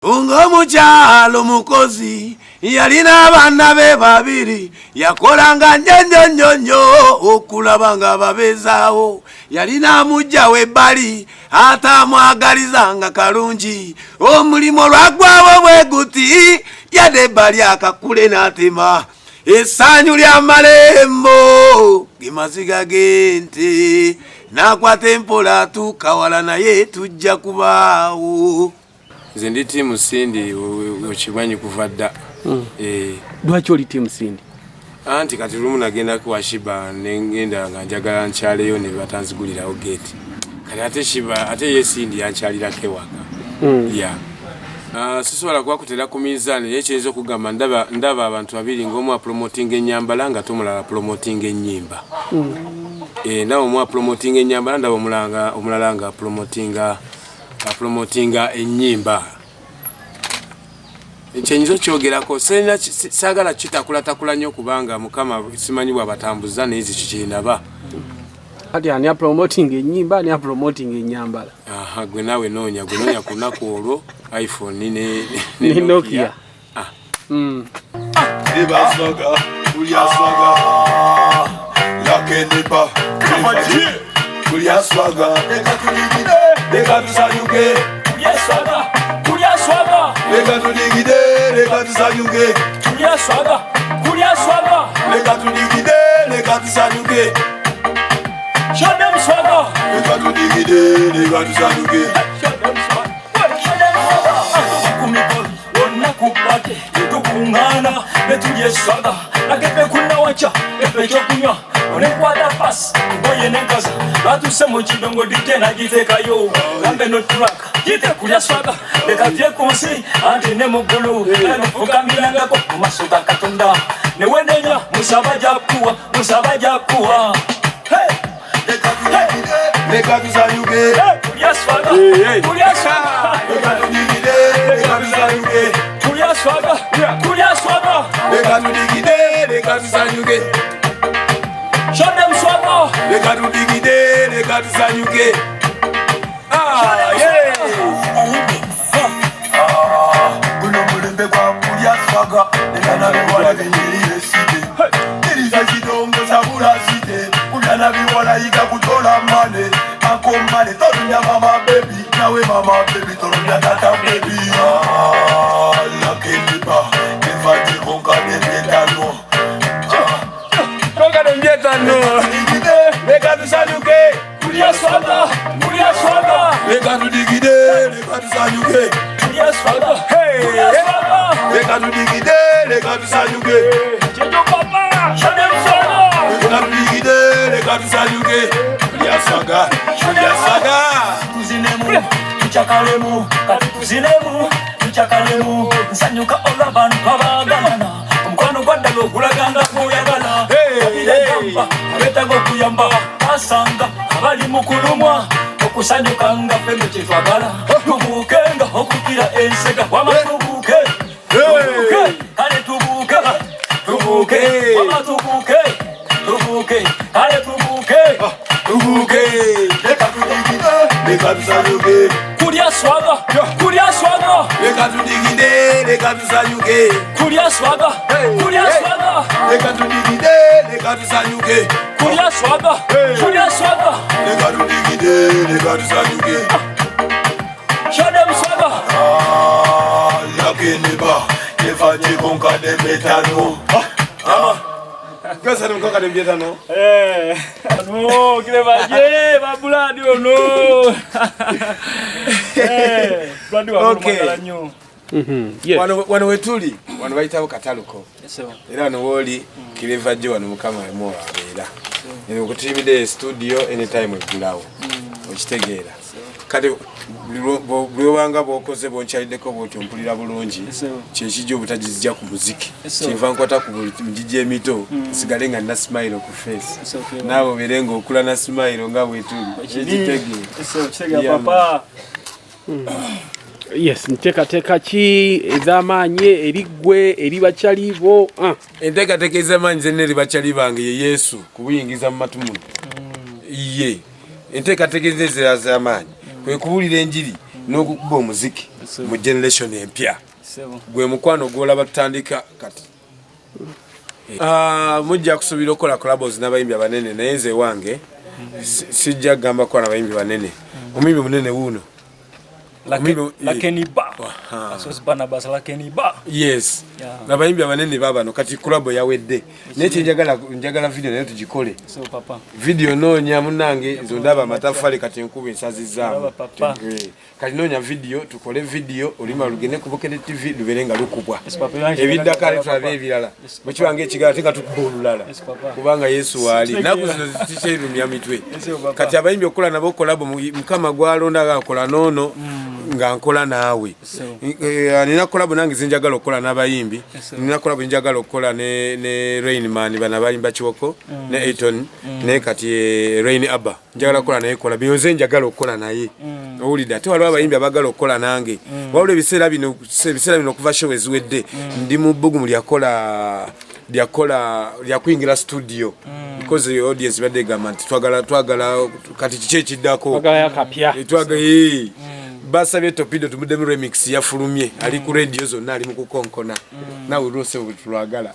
Ungo mukyalo mukozi yalina abaana be babiri yakolanga nnyo okulaba nga babezaawo yalina mujja webbali atamwagalizanga kalungi omulimo lwagwawo bwe guti yadde ebbali akakule n'atema essanyu lya malembo gemaziga gente n'akwata empola atuuka wala naye tujja kubaawo. Zendi timu Sindi uchimanyi kuvadda. Lwaki oli timu Sindi? Anti kati lumu nagenda kwa Shiba ngenda nga njagala nkyaleyo ne batanzigulirawo gate. Kati ate Shiba ate ye Sindi yankyalirako ewaka. Yeah. Sisobola kwakutera ku mizani yekyinza okugamba ndaba abantu babiri ng'omu promoting ennyambala nga tomulala promoting ennyimba. Nawe omu promoting ennyambala ndaba omulala nga promotinga ennyimba. Ekyenyizo kyogerako saagala kitakulaatakula nnyo kubanga Mukama simanyi bw'abatambuza n'ezi kikirindaba. Kati ani promoting ennyimba ani promoting ennyambala? Gwe naawe noonya ku lunaku olwo iPhone ne Nokia. Swaga, Julia Swaga, Lakenepa, Julia Swaga, Lega tusanyuke, Julia Swaga, Julia Swaga, Lega tudigide, Lega tusanyuke, Julia Swaga, Julia Swaga, Lega tudigide, Lega tusanyuke, show them Swaga, Lega tudigide, Lega tusanyuke, show them Swaga, kumikol, wonna kupate, tukungana, netuje Swaga, nakepe kuna wacha, epe chokunywa, onekwada pass, boye nenkaza, batuse mu kidongo dite na gitekayo, gambe no track, gite kulya Swaga, leka tie konsi, anti ne mugulu, fukamilanga ko masuka katonda, ne wendenya musabaja kuwa, hey, Lega tusanyuke, kulya Swaga, kulya Swaga, Lega tudigide, Lega tusanyuke, kulya Swaga, kulya Swaga, Lega tudigide, Lega tusanyuke, show them Swaga, Lega tudigide, Lega tusanyuke. Kuno mulembe kwa kulya Swaga, nena biwala binyiriye site. Iriza kidongo sabula site, kulana biwala ika kutola mane. Ako mane torunya mama baby, nawe mama baby torunya tata baby. Lakenepa, kefati konka dembetano. Konka dembetano. Lega tusanyuke, kulya Swaga, kulya Swaga, Lega tudigide, Lega tusanyuke. kulya Swaga, kulya Swaga, Lega tudigide, Lega tusanyuke. Chejo papa, show them Swaga, Lega tudigide, Lega tusanyuke. Julia Swaga, Julia Swaga. tuzinemu, tuchakalemu, kati tuzinemu, tuchakalemu, nsanyuka olw'abantu abaagana, omukwano gwaddala ogulaganga gw'oyagala, abiragamba abeetaga okuyamba, asanga abali mu kulumwa, okusanyukanga ffembe kye twagala, tubuukenga okukira ensega, wama tubuuke, kale tubuuke, wama tubuuke, kale tubuuke, Lega tudigide, Lega tusanyuke. kulya Swaga, kulya Swaga, Lega tudigide, Lega tusanyuke. kulya Swaga, kulya Swaga, Lega tudigide, Lega tusanyuke. kulya Swaga, kulya Swaga, Lega tudigide, Lega tusanyuke. show them Swaga, Lakenepa, kefati konka dembetano. Gasa mkoka dembetano. no, kile baje, babuladi ono, buladi wa kumagala nyo. Yes. Wano wetuli wano bayitawo kataluko era wano woli Kileva je wano Mukama emo abeera eno kutimide studio anytime egulawo okitegeera kati bwobanga bwokoze bonkyaliddeko bwotyo mpulira bulungi kyekijja obutajizija ku muziki kyenva nkwata ku mujiji emito nsigale nga nna smile ku face naawe obeere ng'okula na smile nga bwetuli Kitegeera papa. Yes, nteekateeka ki ez'amaanyi eri ggwe eri bakyali bo? Enteekateeka ez'amaanyi zenna eri bakyali bange ye Yesu kubuyingiza mu matumuno ye enteekateeka ez'amaanyi kwe kuwulira enjiri n'okukuba omuziki mu generation empya gwe mukwano gw'olaba tutandika kati mujja kusuubira okukola collabos n'abayimbi abanene naye nze wange sijja kugamba kukola n'abayimbi banene omuyimbi munene wuuno yes n'abayimbi abanene baabano kati collabo yawedde naye kyenjagala video naye tugikole video noonya munnange zondaba amatafali kati enkuba ensazizaamu kati noonya video tukole video olima lugende ku Bukedde TV lubeere nga lukubwa ebiddakale tulabe ebirala bwekibange ekigala tenga tukuba olulala kubanga Yesu waali naku zino tikyerumya mitwe kati abayimbi okukola nabo collabo mukama gwalonda gakola noono nga nkola naawe nina collabo nange zinjagala okukola n'abayimbi nina collabo njagala okukola ne Rainman bana bayimba Kiwoko ne Eton ne kati Rain Abba njagala okukola naye kola byoze njagala okukola naye owulidde ate waliwo abayimbi abagala okukola nange wabula ebiseera bino okuva show eziwedde ndi mu bbugumu lyakuyingira studio because the audience badde gamba nti twagala kati kiki ekiddako basabye Topido tumuddemu remix yafulumye ali ku radio zonna ali mu kukonkona nawe lwose bwetulwagala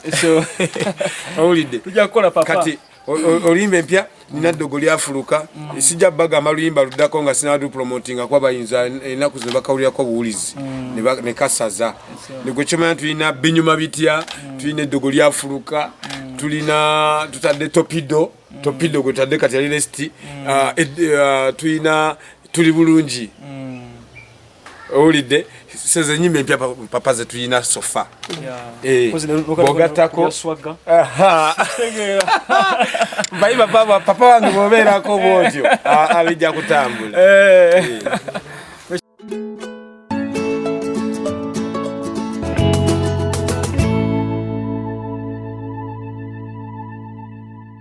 owulidde tujja kukola papa kati oluyimba empya nina ddogo lyafuluka sijja bagamba luyimba luddako nga sinadu promotinga kwa bayinza ennaku zino bakawulirako obuwulizi ne kasaza negwe kyomanya tulina binyuma bitya tulina eddogo lyafuluka tulina tutadde Topido gwe tutadde kati ali resti tulina tuli bulungi owulidde seze nyimba empya papa ze tulina sofa bogatako bayi papa wange bobeerako bwotyo abijja kutambula